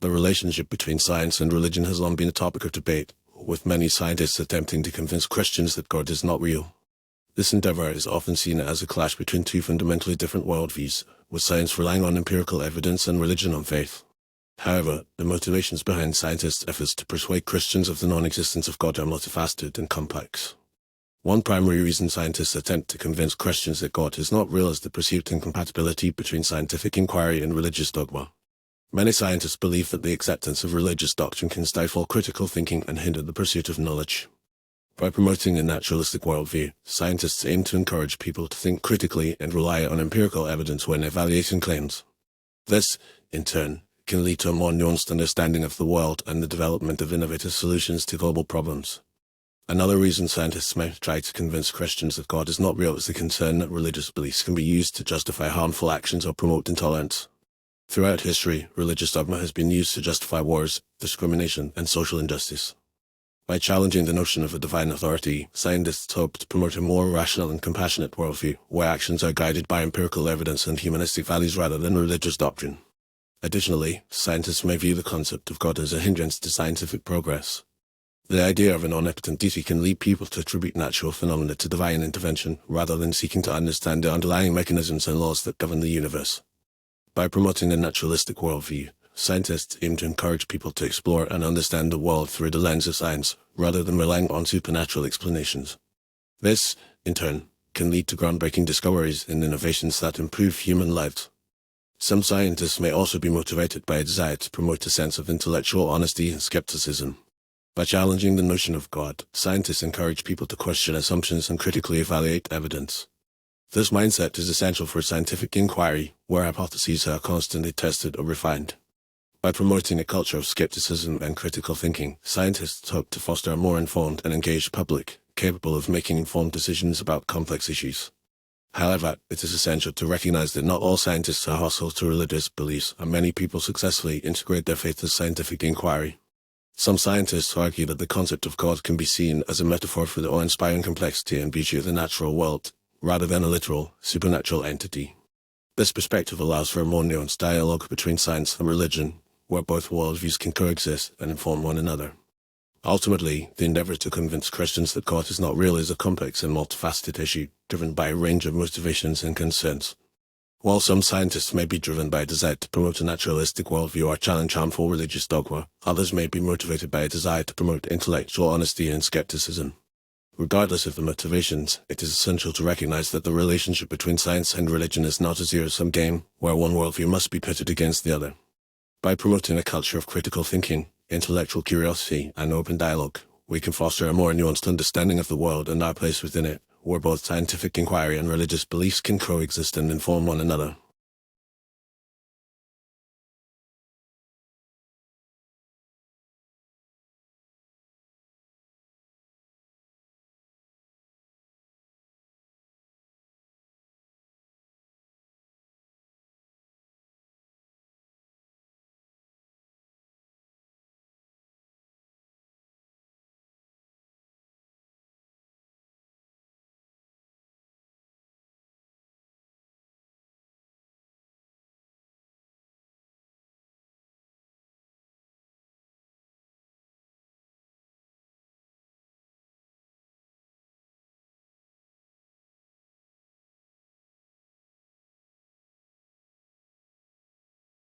The relationship between science and religion has long been a topic of debate, with many scientists attempting to convince Christians that God is not real. This endeavor is often seen as a clash between two fundamentally different worldviews, with science relying on empirical evidence and religion on faith. However, the motivations behind scientists' efforts to persuade Christians of the non-existence of God are multifaceted and complex. One primary reason scientists attempt to convince Christians that God is not real is the perceived incompatibility between scientific inquiry and religious dogma. Many scientists believe that the acceptance of religious doctrine can stifle critical thinking and hinder the pursuit of knowledge. By promoting a naturalistic worldview, scientists aim to encourage people to think critically and rely on empirical evidence when evaluating claims. This, in turn, can lead to a more nuanced understanding of the world and the development of innovative solutions to global problems. Another reason scientists may try to convince Christians that God is not real is the concern that religious beliefs can be used to justify harmful actions or promote intolerance. Throughout history, religious dogma has been used to justify wars, discrimination, and social injustice. By challenging the notion of a divine authority, scientists hope to promote a more rational and compassionate worldview, where actions are guided by empirical evidence and humanistic values rather than religious doctrine. Additionally, scientists may view the concept of God as a hindrance to scientific progress. The idea of an omnipotent deity can lead people to attribute natural phenomena to divine intervention, rather than seeking to understand the underlying mechanisms and laws that govern the universe. By promoting a naturalistic worldview, scientists aim to encourage people to explore and understand the world through the lens of science, rather than relying on supernatural explanations. This, in turn, can lead to groundbreaking discoveries and innovations that improve human lives. Some scientists may also be motivated by a desire to promote a sense of intellectual honesty and skepticism. By challenging the notion of God, scientists encourage people to question assumptions and critically evaluate evidence. This mindset is essential for scientific inquiry, where hypotheses are constantly tested or refined. By promoting a culture of skepticism and critical thinking, scientists hope to foster a more informed and engaged public, capable of making informed decisions about complex issues. However, it is essential to recognize that not all scientists are hostile to religious beliefs, and many people successfully integrate their faith as scientific inquiry. Some scientists argue that the concept of God can be seen as a metaphor for the awe-inspiring complexity and beauty of the natural world, rather than a literal, supernatural entity. This perspective allows for a more nuanced dialogue between science and religion, where both worldviews can coexist and inform one another. Ultimately, the endeavor to convince Christians that God is not real is a complex and multifaceted issue, driven by a range of motivations and concerns. While some scientists may be driven by a desire to promote a naturalistic worldview or challenge harmful religious dogma, others may be motivated by a desire to promote intellectual honesty and skepticism. Regardless of the motivations, it is essential to recognize that the relationship between science and religion is not a zero-sum game, where one worldview must be pitted against the other. By promoting a culture of critical thinking, intellectual curiosity, and open dialogue, we can foster a more nuanced understanding of the world and our place within it, where both scientific inquiry and religious beliefs can coexist and inform one another.